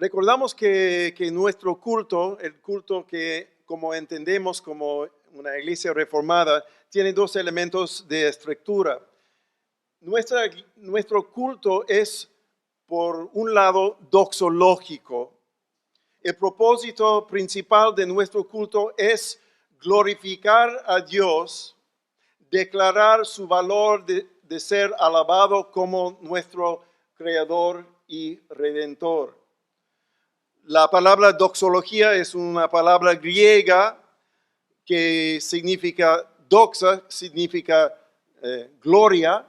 Recordamos que nuestro culto, el culto que como entendemos como una iglesia reformada, tiene dos elementos de estructura. Nuestro culto es, por un lado, doxológico. El propósito principal de nuestro culto es glorificar a Dios, declarar su valor de ser alabado como nuestro Creador y Redentor. La palabra doxología es una palabra griega que significa doxa, significa gloria,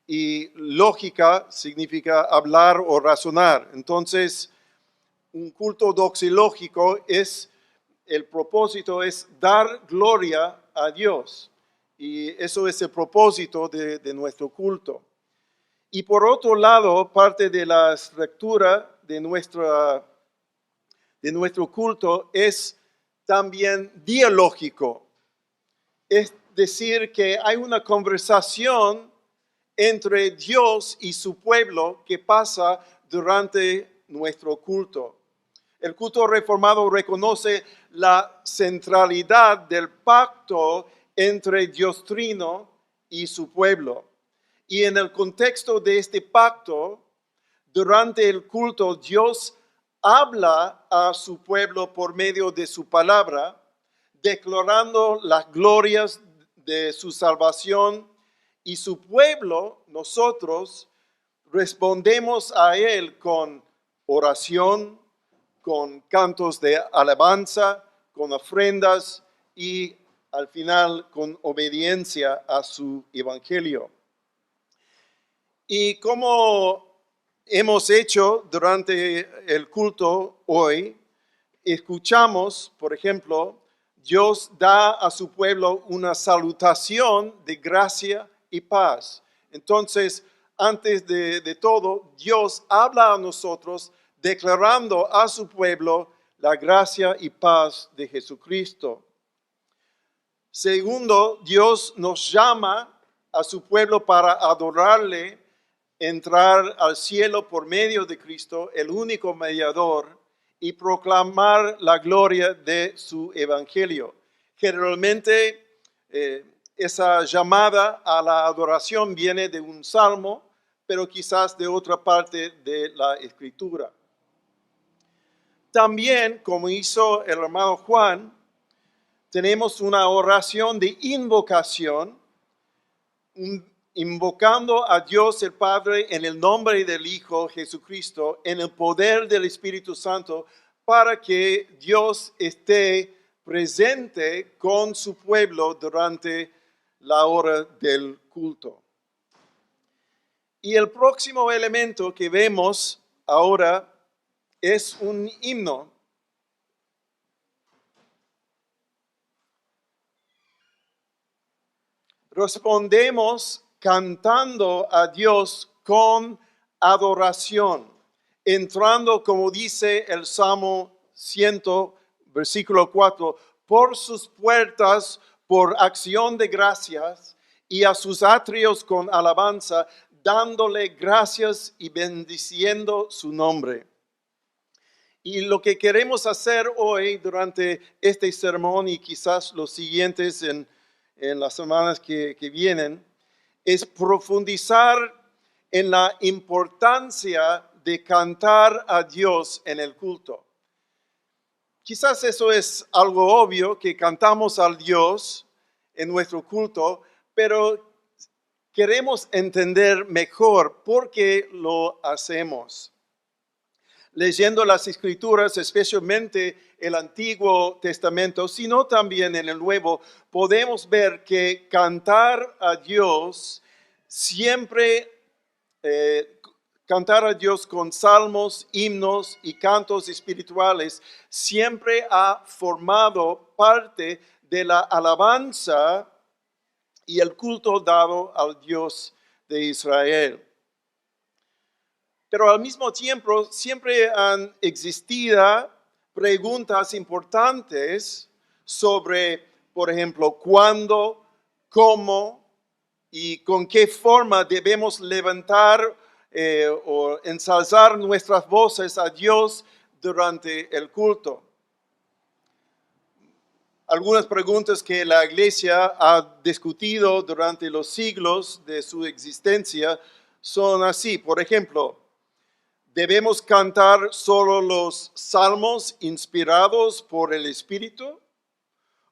y lógica significa hablar o razonar. Entonces, un culto doxológico el propósito es dar gloria a Dios. Y eso es el propósito de nuestro culto. Y por otro lado, parte de la estructura de nuestro culto es también dialógico. Es decir, que hay una conversación entre Dios y su pueblo que pasa durante nuestro culto. El culto reformado reconoce la centralidad del pacto entre Dios Trino y su pueblo. Y en el contexto de este pacto, durante el culto, Dios habla a su pueblo por medio de su palabra, declarando las glorias de su salvación, y su pueblo, nosotros, respondemos a él con oración, con cantos de alabanza, con ofrendas y al final con obediencia a su evangelio. Y como hemos hecho durante el culto hoy, escuchamos, por ejemplo, Dios da a su pueblo una salutación de gracia y paz. Entonces, antes de todo, Dios habla a nosotros declarando a su pueblo la gracia y paz de Jesucristo. Segundo, Dios nos llama a su pueblo para adorarle, entrar al cielo por medio de Cristo, el único mediador, y proclamar la gloria de su evangelio. Generalmente, esa llamada a la adoración viene de un salmo, pero quizás de otra parte de la Escritura. También, como hizo el hermano Juan, tenemos una oración de invocación, invocando a Dios el Padre en el nombre del Hijo Jesucristo, en el poder del Espíritu Santo, para que Dios esté presente con su pueblo durante la hora del culto. Y el próximo elemento que vemos ahora es un himno. Respondemos cantando a Dios con adoración, entrando, como dice el Salmo 100, versículo 4, por sus puertas por acción de gracias y a sus atrios con alabanza, dándole gracias y bendiciendo su nombre. Y lo que queremos hacer hoy durante este sermón y quizás los siguientes en las semanas que vienen, es profundizar en la importancia de cantar a Dios en el culto. Quizás eso es algo obvio, que cantamos al Dios en nuestro culto, pero queremos entender mejor por qué lo hacemos. Leyendo las Escrituras, especialmente el Antiguo Testamento, sino también en el Nuevo, podemos ver que cantar a Dios siempre, cantar a Dios con salmos, himnos y cantos espirituales, siempre ha formado parte de la alabanza y el culto dado al Dios de Israel. Pero al mismo tiempo siempre han existido preguntas importantes sobre, por ejemplo, cuándo, cómo y con qué forma debemos levantar o ensalzar nuestras voces a Dios durante el culto. Algunas preguntas que la iglesia ha discutido durante los siglos de su existencia son así. Por ejemplo, ¿debemos cantar solo los salmos inspirados por el Espíritu?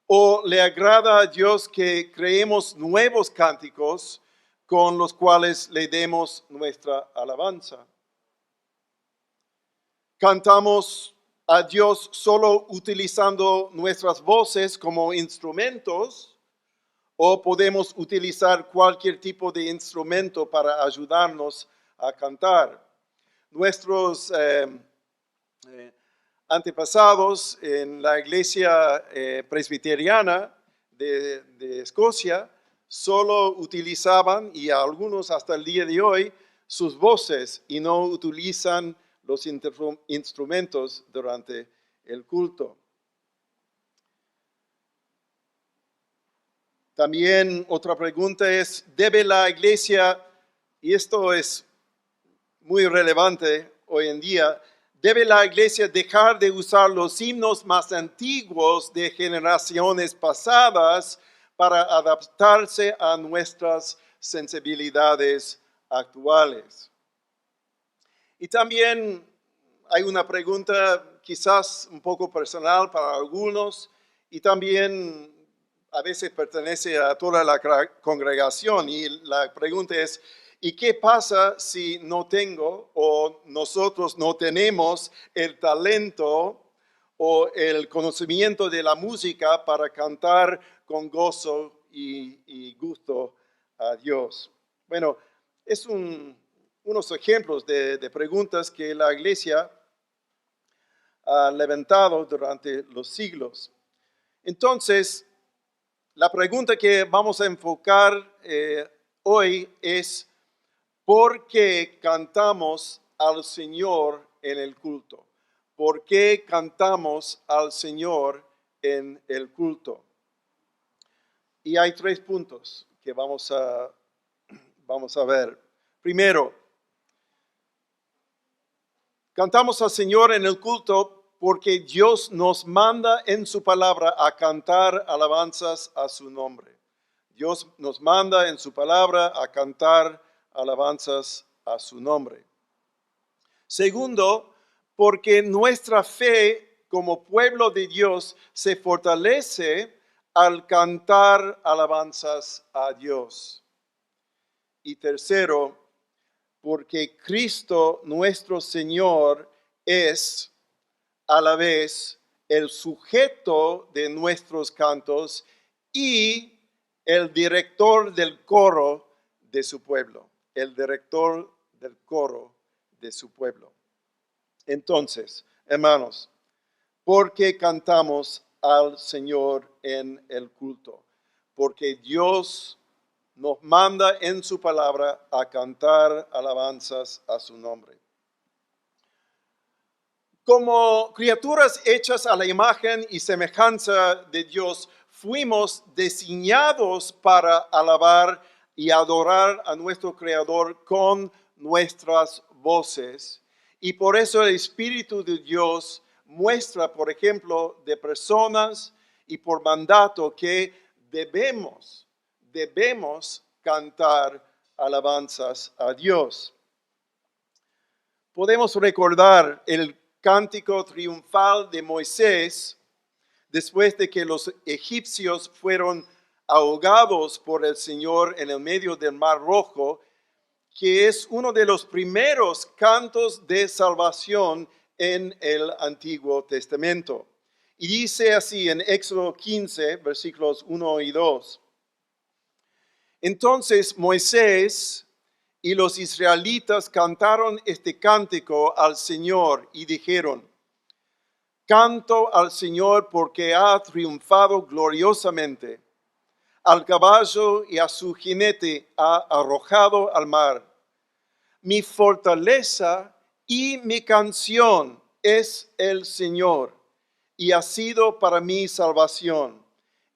¿O le agrada a Dios que creemos nuevos cánticos con los cuales le demos nuestra alabanza? ¿Cantamos a Dios solo utilizando nuestras voces como instrumentos o podemos utilizar cualquier tipo de instrumento para ayudarnos a cantar? Nuestros antepasados en la iglesia presbiteriana de Escocia solo utilizaban, y algunos hasta el día de hoy, sus voces y no utilizan los instrumentos durante el culto. También otra pregunta es, ¿debe la iglesia, y esto es muy relevante hoy en día, ¿debe la iglesia dejar de usar los himnos más antiguos de generaciones pasadas para adaptarse a nuestras sensibilidades actuales? Y también hay una pregunta quizás un poco personal para algunos y también a veces pertenece a toda la congregación. Y la pregunta es, ¿y qué pasa si no tengo o nosotros no tenemos el talento o el conocimiento de la música para cantar con gozo y gusto a Dios? Bueno, es unos ejemplos de preguntas que la iglesia ha levantado durante los siglos. Entonces, la pregunta que vamos a enfocar hoy es, ¿por qué cantamos al Señor en el culto? ¿Por qué cantamos al Señor en el culto? Y hay 3 puntos que vamos a ver. Primero, cantamos al Señor en el culto porque Dios nos manda en su palabra a cantar alabanzas a su nombre. Dios nos manda en su palabra a cantar alabanzas a su nombre. Segundo, porque nuestra fe como pueblo de Dios se fortalece al cantar alabanzas a Dios. Y tercero, porque Cristo nuestro Señor es a la vez el sujeto de nuestros cantos y el director del coro de su pueblo. El director del coro de su pueblo. Entonces, hermanos, ¿por qué cantamos al Señor en el culto? Porque Dios nos manda en su palabra a cantar alabanzas a su nombre. Como criaturas hechas a la imagen y semejanza de Dios, fuimos diseñados para alabar y adorar a nuestro Creador con nuestras voces. Y por eso el Espíritu de Dios muestra, por ejemplo, de personas y por mandato que debemos cantar alabanzas a Dios. Podemos recordar el cántico triunfal de Moisés después de que los egipcios fueron ahogados por el Señor en el medio del Mar Rojo, que es uno de los primeros cantos de salvación en el Antiguo Testamento. Y dice así en Éxodo 15, versículos 1 y 2. Entonces Moisés y los israelitas cantaron este cántico al Señor y dijeron: canto al Señor porque ha triunfado gloriosamente. Al caballo y a su jinete ha arrojado al mar. Mi fortaleza y mi canción es el Señor, y ha sido para mí salvación.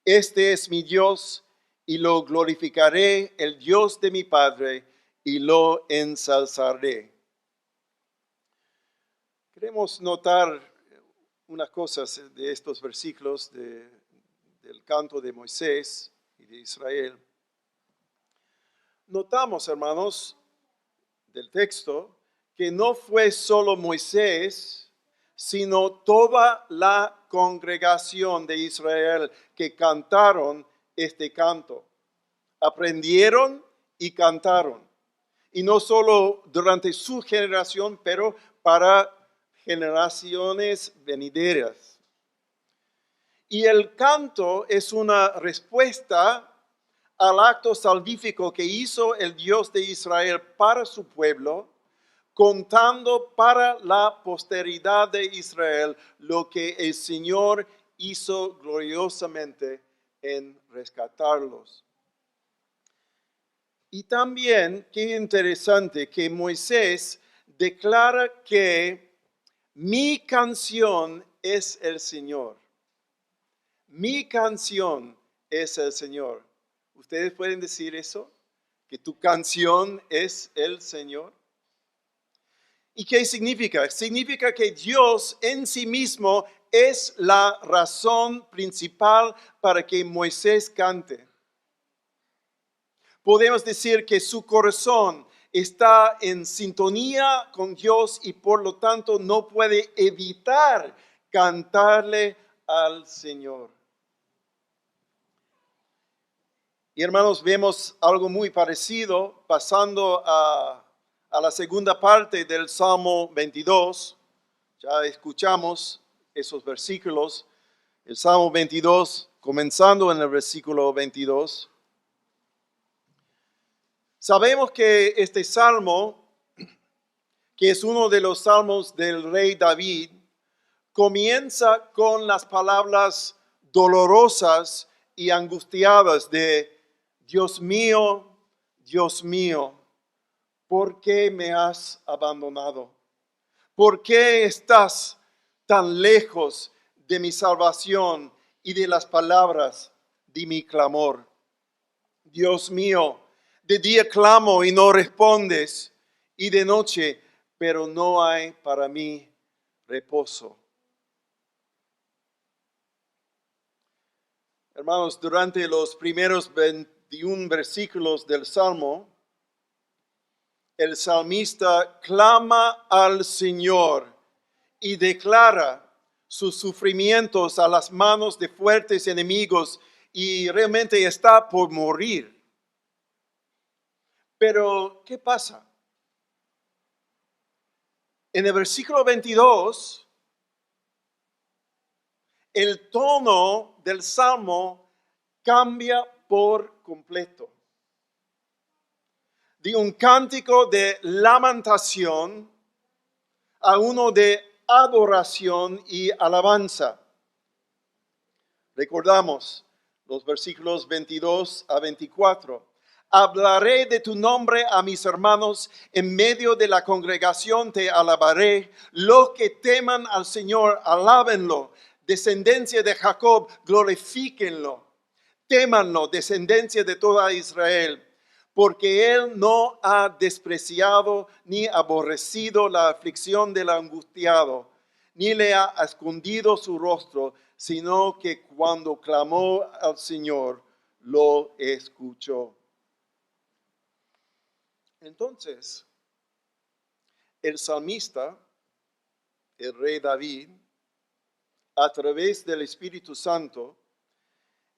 Este es mi Dios, y lo glorificaré, el Dios de mi Padre, y lo ensalzaré. Queremos notar unas cosas de estos versículos del canto de Moisés y de Israel. Notamos, hermanos, del texto, que no fue solo Moisés, sino toda la congregación de Israel que cantaron este canto. Aprendieron y cantaron. Y no solo durante su generación, pero para generaciones venideras. Y el canto es una respuesta al acto salvífico que hizo el Dios de Israel para su pueblo, contando para la posteridad de Israel lo que el Señor hizo gloriosamente en rescatarlos. Y también, qué interesante que Moisés declara que mi canción es el Señor. Mi canción es el Señor. ¿Ustedes pueden decir eso? ¿Que tu canción es el Señor? ¿Y qué significa? Significa que Dios en sí mismo es la razón principal para que Moisés cante. Podemos decir que su corazón está en sintonía con Dios y por lo tanto no puede evitar cantarle al Señor. Y hermanos, vemos algo muy parecido pasando a la segunda parte del Salmo 22. Ya escuchamos esos versículos. El Salmo 22, comenzando en el versículo 22. Sabemos que este salmo, que es uno de los salmos del rey David, comienza con las palabras dolorosas y angustiadas de Dios mío, ¿por qué me has abandonado? ¿Por qué estás tan lejos de mi salvación y de las palabras de mi clamor? Dios mío, de día clamo y no respondes, y de noche, pero no hay para mí reposo. Hermanos, durante los primeros 21 versículos del Salmo, el salmista clama al Señor y declara sus sufrimientos a las manos de fuertes enemigos y realmente está por morir. Pero, ¿qué pasa? En el versículo 22, el tono del Salmo cambia por completo. De un cántico de lamentación a uno de adoración y alabanza. Recordamos los versículos 22 a 24. Hablaré de tu nombre a mis hermanos, en medio de la congregación te alabaré. Los que teman al Señor, alábenlo. Descendencia de Jacob, glorifíquenlo. Témanlo, descendencia de toda Israel. Porque él no ha despreciado ni aborrecido la aflicción del angustiado, ni le ha escondido su rostro, sino que cuando clamó al Señor, lo escuchó. Entonces, el salmista, el rey David, a través del Espíritu Santo,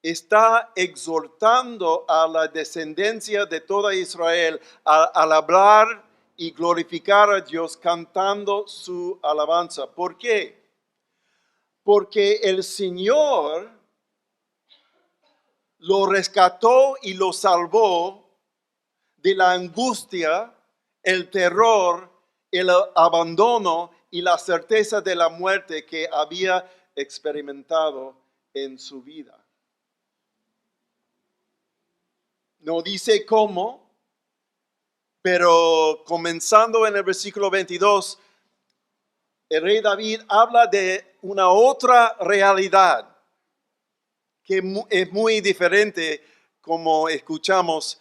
está exhortando a la descendencia de toda Israel al hablar y glorificar a Dios cantando su alabanza. ¿Por qué? Porque el Señor lo rescató y lo salvó de la angustia, el terror, el abandono y la certeza de la muerte que había experimentado en su vida. No dice cómo, pero comenzando en el versículo 22, el rey David habla de una otra realidad que es muy diferente como escuchamos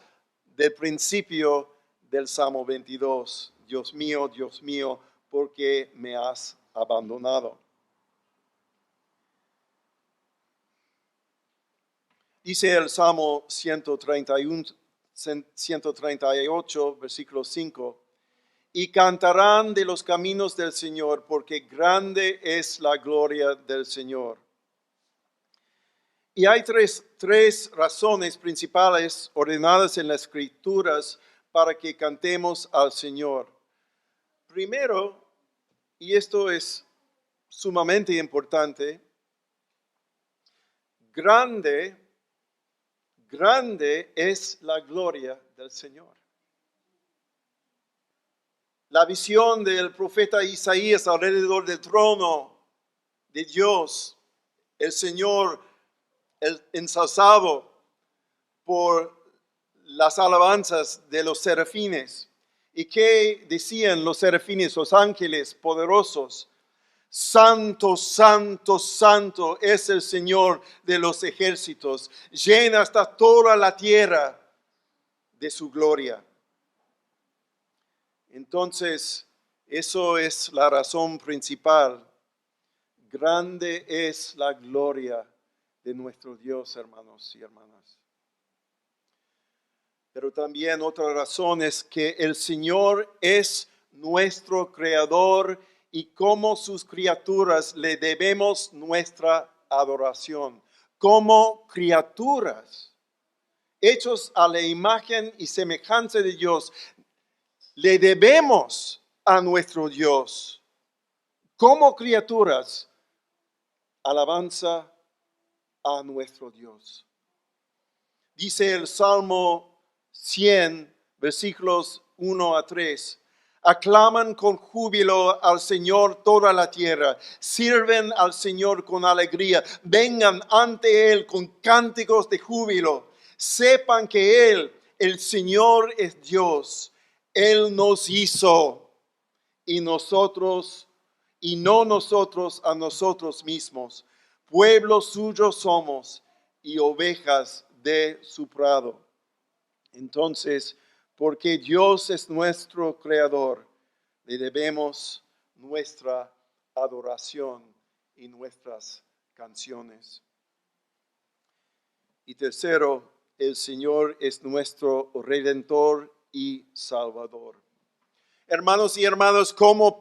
del principio del Salmo 22. Dios mío, ¿por qué me has abandonado. Dice el Salmo 138, versículo 5, y cantarán de los caminos del Señor, porque grande es la gloria del Señor. Y hay tres razones principales ordenadas en las Escrituras para que cantemos al Señor. Primero, y esto es sumamente importante, grande es la gloria del Señor. La visión del profeta Isaías alrededor del trono de Dios, el Señor ensalzado por las alabanzas de los serafines. ¿Y qué decían los serafines, los ángeles poderosos? Santo, santo, santo es el Señor de los ejércitos. Llena hasta toda la tierra de su gloria. Entonces, eso es la razón principal. Grande es la gloria de nuestro Dios, hermanos y hermanas. Pero también otra razón es que el Señor es nuestro creador y como sus criaturas le debemos nuestra adoración. Como criaturas, hechos a la imagen y semejanza de Dios, le debemos a nuestro Dios. Como criaturas, alabanza a nuestro Dios. Dice el Salmo 100, versículos 1 a 3. Aclaman con júbilo al Señor toda la tierra. Sirven al Señor con alegría. Vengan ante Él con cánticos de júbilo. Sepan que Él, el Señor, es Dios. Él nos hizo y nosotros, y no nosotros a nosotros mismos. Pueblo suyo somos y ovejas de su prado. Entonces, porque Dios es nuestro creador, le debemos nuestra adoración y nuestras canciones. Y tercero, el Señor es nuestro Redentor y Salvador. Hermanos y hermanas, como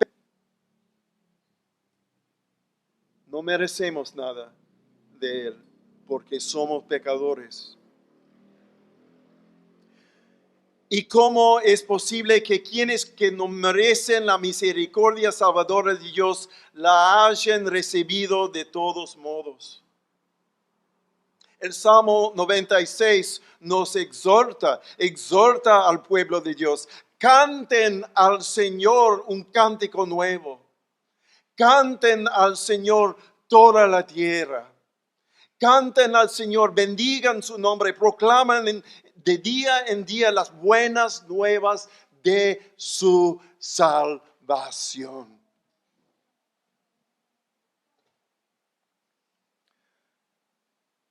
no merecemos nada de Él, porque somos pecadores. ¿Y cómo es posible que quienes que no merecen la misericordia salvadora de Dios la hayan recibido de todos modos? El Salmo 96 nos exhorta al pueblo de Dios. Canten al Señor un cántico nuevo. Canten al Señor toda la tierra. Canten al Señor, bendigan su nombre, proclaman de día en día las buenas nuevas de su salvación.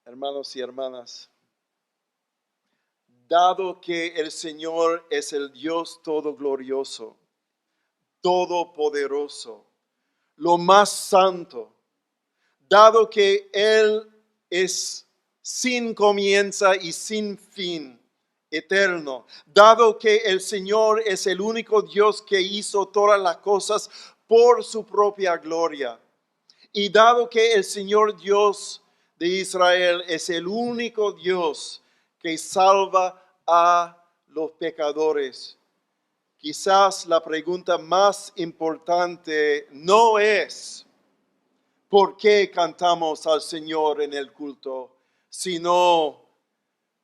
Hermanos y hermanas, dado que el Señor es el Dios todo glorioso, todopoderoso, lo más santo, dado que Él es sin comienzo y sin fin, eterno, dado que el Señor es el único Dios que hizo todas las cosas por su propia gloria, y dado que el Señor Dios de Israel es el único Dios que salva a los pecadores, quizás la pregunta más importante no es ¿por qué cantamos al Señor en el culto? Sino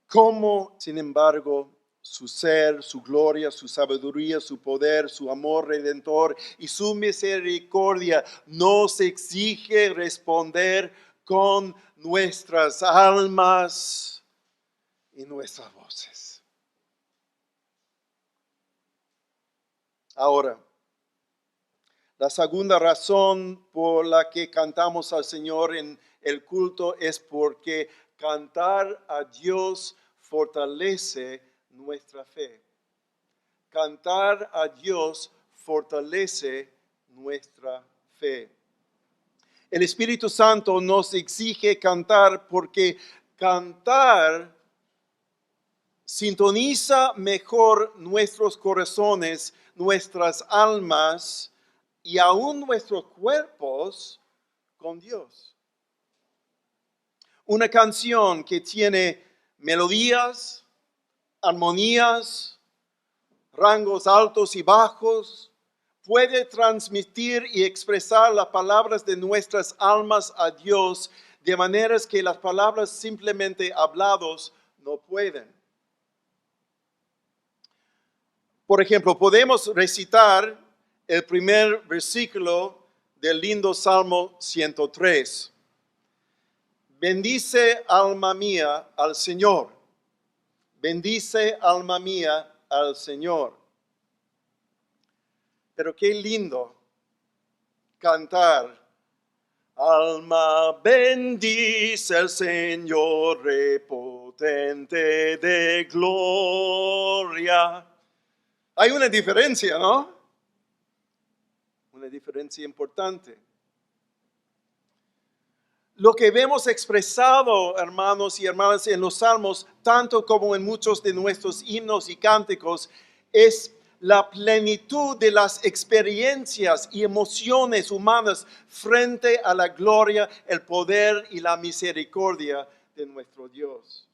cómo, sin embargo, su ser, su gloria, su sabiduría, su poder, su amor redentor y su misericordia nos exige responder con nuestras almas y nuestras voces. Ahora, la segunda razón por la que cantamos al Señor en el culto es porque cantar a Dios fortalece nuestra fe. Cantar a Dios fortalece nuestra fe. El Espíritu Santo nos exige cantar porque cantar sintoniza mejor nuestros corazones, nuestras almas y aún nuestros cuerpos con Dios. Una canción que tiene melodías, armonías, rangos altos y bajos, puede transmitir y expresar las palabras de nuestras almas a Dios de maneras que las palabras simplemente hablados no pueden. Por ejemplo, podemos recitar el primer versículo del lindo Salmo 103. Bendice alma mía al Señor. Bendice alma mía al Señor. Pero qué lindo cantar. Alma bendice al Señor, repotente de gloria. Hay una diferencia, ¿no? Una diferencia importante. Lo que vemos expresado, hermanos y hermanas, en los salmos, tanto como en muchos de nuestros himnos y cánticos, es la plenitud de las experiencias y emociones humanas frente a la gloria, el poder y la misericordia de nuestro Dios.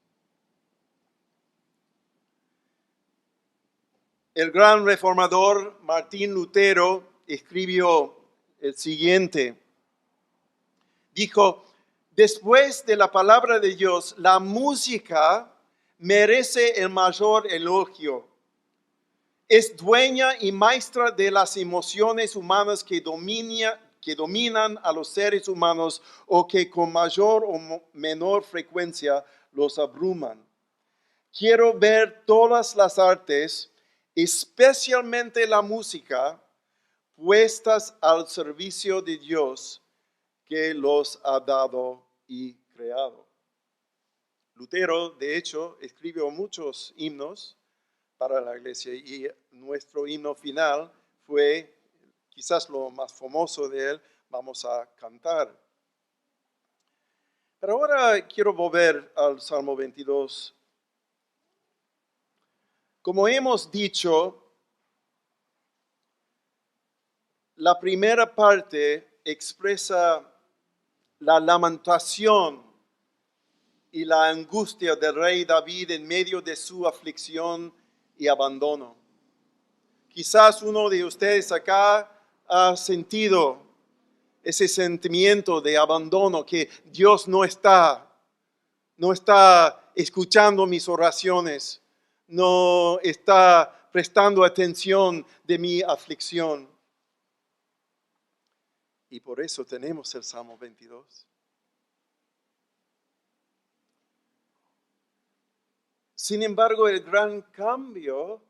El gran reformador Martín Lutero escribió el siguiente. Dijo, después de la palabra de Dios, la música merece el mayor elogio. Es dueña y maestra de las emociones humanas que dominan a los seres humanos o que con mayor o menor frecuencia los abruman. Quiero ver todas las artes, especialmente la música, puestas al servicio de Dios que los ha dado y creado. Lutero, de hecho, escribió muchos himnos para la iglesia y nuestro himno final fue quizás lo más famoso de él, vamos a cantar. Pero ahora quiero volver al Salmo 22. Como hemos dicho, la primera parte expresa la lamentación y la angustia del rey David en medio de su aflicción y abandono. Quizás uno de ustedes acá ha sentido ese sentimiento de abandono, que Dios no está escuchando mis oraciones, no está prestando atención de mi aflicción. Y por eso tenemos el Salmo 22. Sin embargo, el gran cambio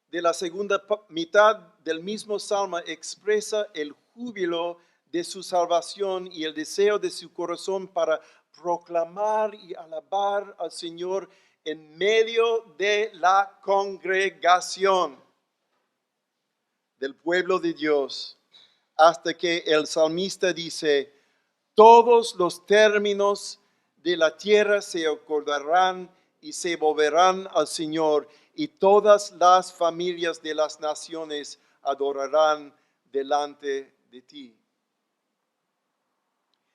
de la segunda mitad del mismo Salmo expresa el júbilo de su salvación y el deseo de su corazón para proclamar y alabar al Señor en medio de la congregación del pueblo de Dios, hasta que el salmista dice, todos los términos de la tierra se acordarán y se volverán al Señor, y todas las familias de las naciones adorarán delante de ti.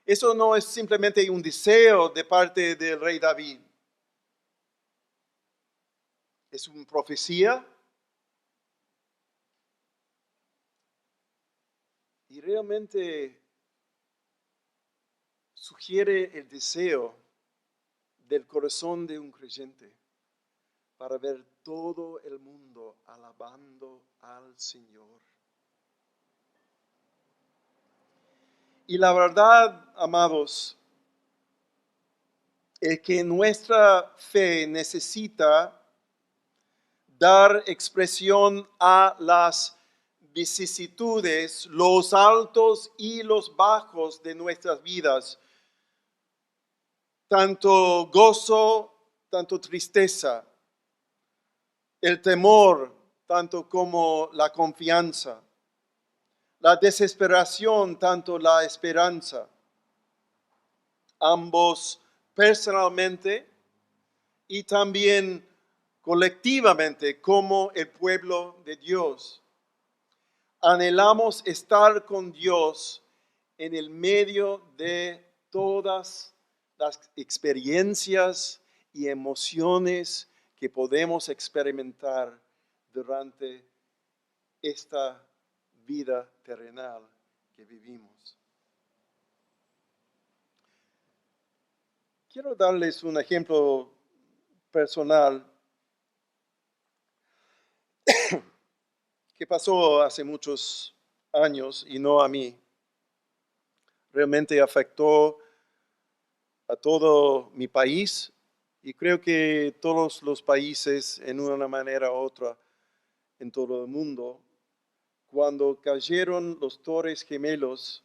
Eso no es simplemente un deseo de parte del rey David. Es una profecía. Y realmente sugiere el deseo del corazón de un creyente para ver todo el mundo alabando al Señor. Y la verdad, amados, es que nuestra fe necesita dar expresión a las vicisitudes, los altos y los bajos de nuestras vidas, tanto gozo, tanto tristeza, el temor, tanto como la confianza, la desesperación, tanto la esperanza, ambos personalmente y también colectivamente como el pueblo de Dios. Anhelamos estar con Dios en el medio de todas las experiencias y emociones que podemos experimentar durante esta vida terrenal que vivimos. Quiero darles un ejemplo personal que pasó hace muchos años y no a mí. Realmente afectó a todo mi país y creo que todos los países en una manera u otra en todo el mundo, cuando cayeron los Torres Gemelos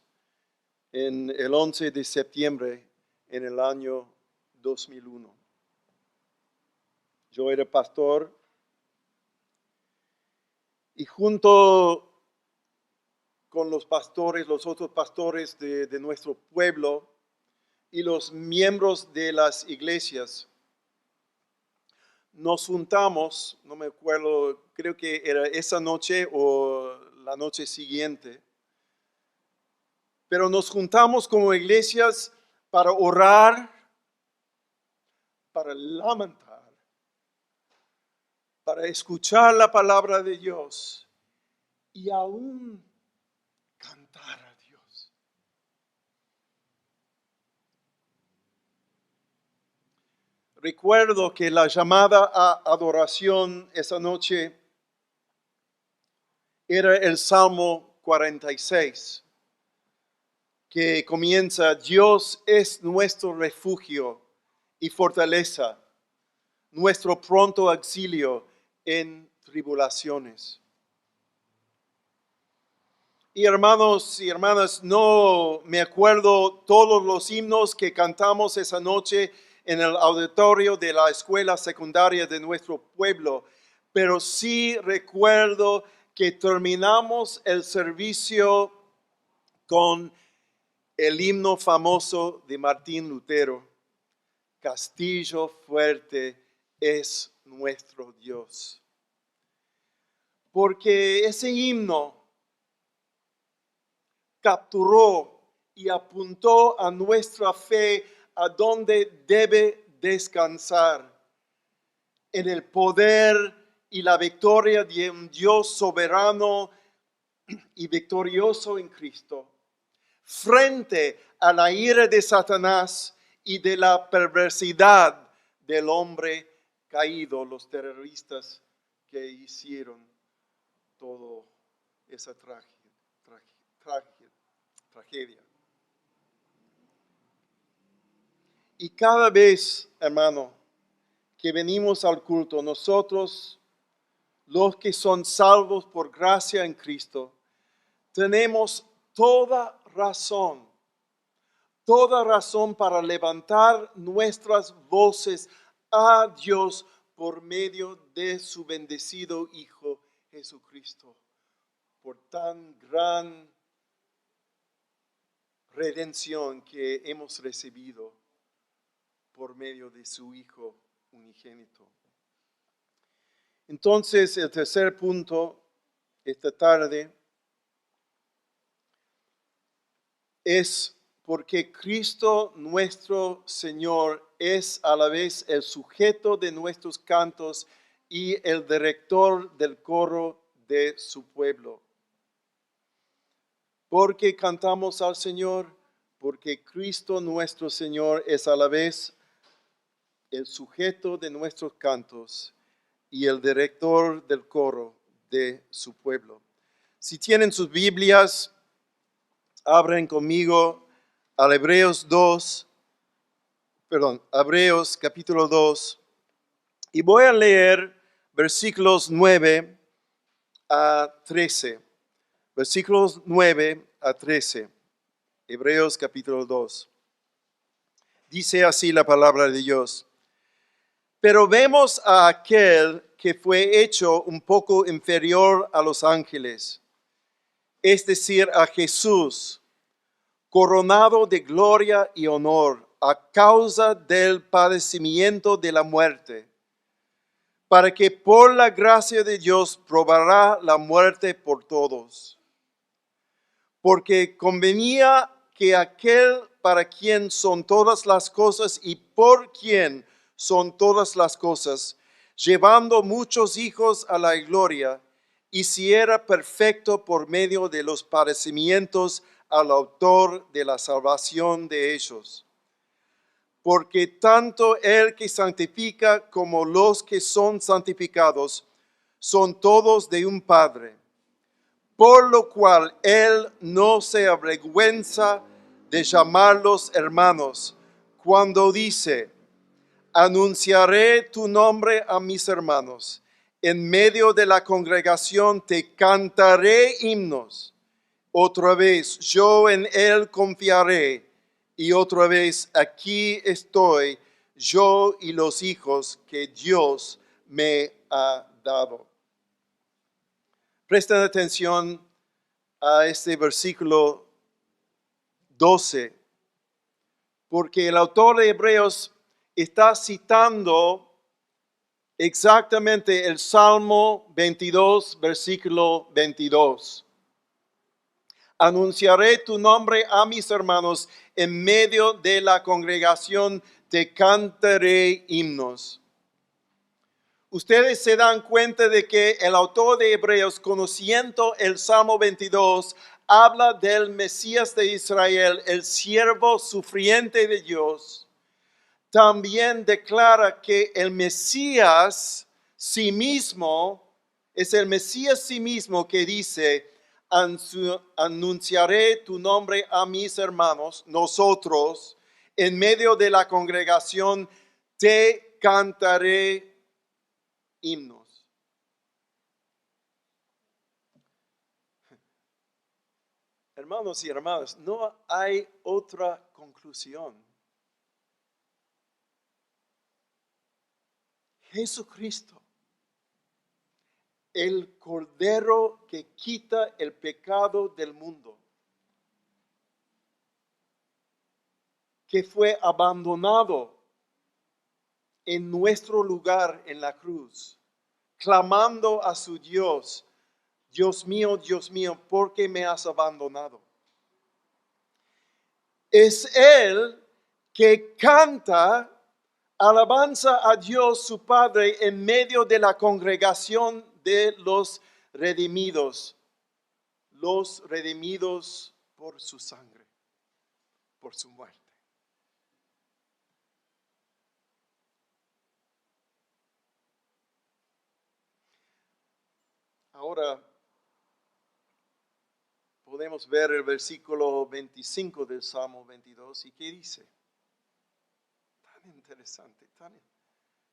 en el 11 de septiembre en el año 2001. Yo era pastor y junto con los pastores, los otros pastores de nuestro pueblo y los miembros de las iglesias, nos juntamos, no me acuerdo, creo que era esa noche o la noche siguiente, pero nos juntamos como iglesias para orar, para lamentar, para escuchar la palabra de Dios y aún cantar a Dios. Recuerdo que la llamada a adoración esa noche era el Salmo 46, que comienza: Dios es nuestro refugio y fortaleza, nuestro pronto auxilio en tribulaciones. Y hermanos y hermanas, no me acuerdo todos los himnos que cantamos esa noche en el auditorio de la escuela secundaria de nuestro pueblo, pero sí recuerdo que terminamos el servicio con el himno famoso de Martín Lutero: Castillo fuerte es nuestro Dios. Porque ese himno capturó y apuntó a nuestra fe a donde debe descansar, en el poder y la victoria de un Dios soberano y victorioso en Cristo, frente a la ira de Satanás y de la perversidad del hombre caído, los terroristas que hicieron toda esa tragedia. Y cada vez, hermano, que venimos al culto, nosotros, los que son salvos por gracia en Cristo, tenemos toda razón para levantar nuestras voces a Dios por medio de su bendecido Hijo Jesucristo, por tan gran redención que hemos recibido por medio de su Hijo unigénito. Entonces, el tercer punto esta tarde es porque Cristo nuestro Señor es a la vez el sujeto de nuestros cantos y el director del coro de su pueblo. ¿Por qué cantamos al Señor? Porque Cristo nuestro Señor es a la vez el sujeto de nuestros cantos y el director del coro de su pueblo. Si tienen sus Biblias, abren conmigo al Hebreos capítulo 2, y voy a leer versículos 9 a 13. Versículos 9 a 13. Hebreos capítulo 2. Dice así la palabra de Dios: Pero vemos a aquel que fue hecho un poco inferior a los ángeles. es decir, a Jesús, coronado de gloria y honor a causa del padecimiento de la muerte, para que por la gracia de Dios probará la muerte por todos. Porque convenía que aquel para quien son todas las cosas y por quien son todas las cosas, llevando muchos hijos a la gloria, hiciera perfecto por medio de los padecimientos al autor de la salvación de ellos. Porque tanto el que santifica como los que son santificados son todos de un Padre, por lo cual él no se avergüenza de llamarlos hermanos, cuando dice: anunciaré tu nombre a mis hermanos, en medio de la congregación te cantaré himnos. Otra vez, yo en él confiaré, y otra vez, aquí estoy, yo y los hijos que Dios me ha dado. Presten atención a este versículo 12, porque el autor de Hebreos está citando exactamente el Salmo 22, versículo 22. Anunciaré tu nombre a mis hermanos, en medio de la congregación te cantaré himnos. Ustedes se dan cuenta de que el autor de Hebreos, conociendo el Salmo 22, habla del Mesías de Israel, el siervo sufriente de Dios. También declara que el Mesías sí mismo, es el Mesías sí mismo que dice: anunciaré tu nombre a mis hermanos, nosotros, en medio de la congregación te cantaré himnos. Hermanos y hermanas, no hay otra conclusión. Jesucristo, el Cordero que quita el pecado del mundo, que fue abandonado en nuestro lugar en la cruz, clamando a su Dios: Dios mío, ¿por qué me has abandonado? Es Él que canta alabanza a Dios su Padre en medio de la congregación de los redimidos por su sangre, por su muerte. Ahora podemos ver el versículo 25 del Salmo 22 y qué dice. Tan interesante, tan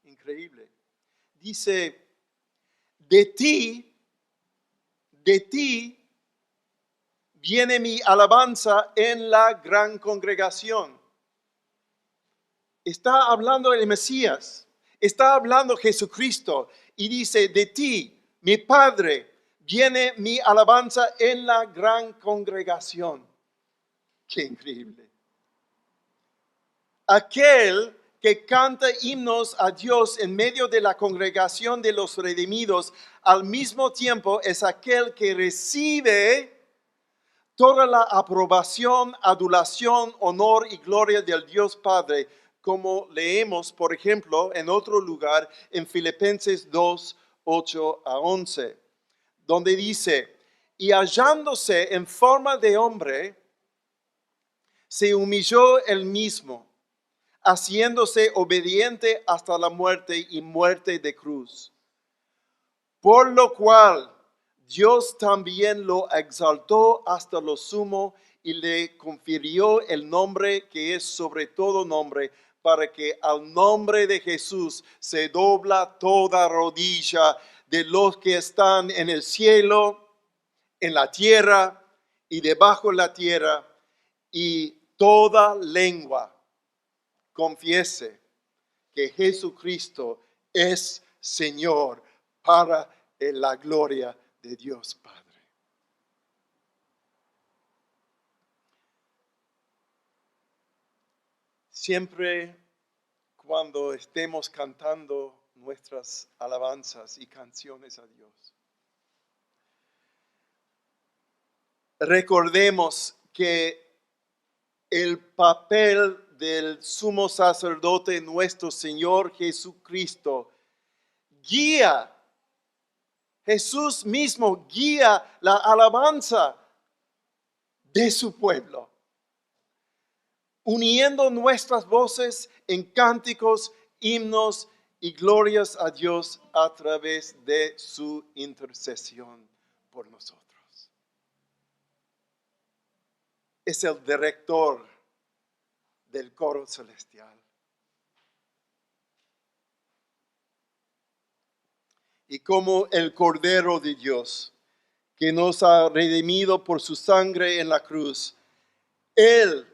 increíble. Dice: de ti viene mi alabanza en la gran congregación. Está hablando el Mesías, está hablando Jesucristo y dice: de ti, mi Padre, viene mi alabanza en la gran congregación. Qué increíble. Aquel que canta himnos a Dios en medio de la congregación de los redimidos, al mismo tiempo es aquel que recibe toda la aprobación, adulación, honor y gloria del Dios Padre, como leemos, por ejemplo, en otro lugar, en Filipenses 2, 8 a 11, donde dice: y hallándose en forma de hombre, se humilló él mismo, haciéndose obediente hasta la muerte y muerte de cruz. Por lo cual Dios también lo exaltó hasta lo sumo y le confirió el nombre que es sobre todo nombre, para que al nombre de Jesús se dobla toda rodilla de los que están en el cielo, en la tierra y debajo de la tierra, y toda lengua confiese que Jesucristo es Señor, para la gloria de Dios Padre. siempre cuando estemos cantando nuestras alabanzas y canciones a Dios, recordemos que el papel del sumo sacerdote nuestro Señor Jesucristo guía, Jesús mismo guía la alabanza de su pueblo, uniendo nuestras voces en cánticos, himnos y glorias a Dios a través de su intercesión por nosotros. Es el director del coro celestial. Y como el Cordero de Dios, que nos ha redimido por su sangre en la cruz, Él,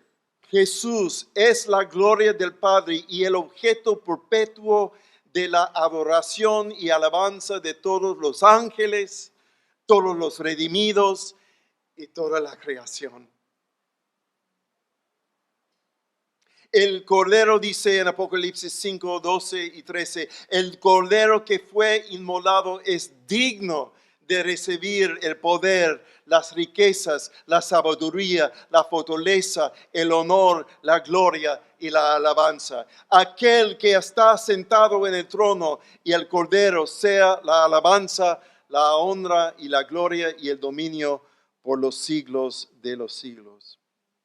Jesús, es la gloria del Padre y el objeto perpetuo de la adoración y alabanza de todos los ángeles, todos los redimidos y toda la creación. El Cordero dice en Apocalipsis 5, 12 y 13, el Cordero que fue inmolado es digno de recibir el poder, las riquezas, la sabiduría, la fortaleza, el honor, la gloria y la alabanza. Aquel que está sentado en el trono y el Cordero sea la alabanza, la honra y la gloria y el dominio por los siglos de los siglos.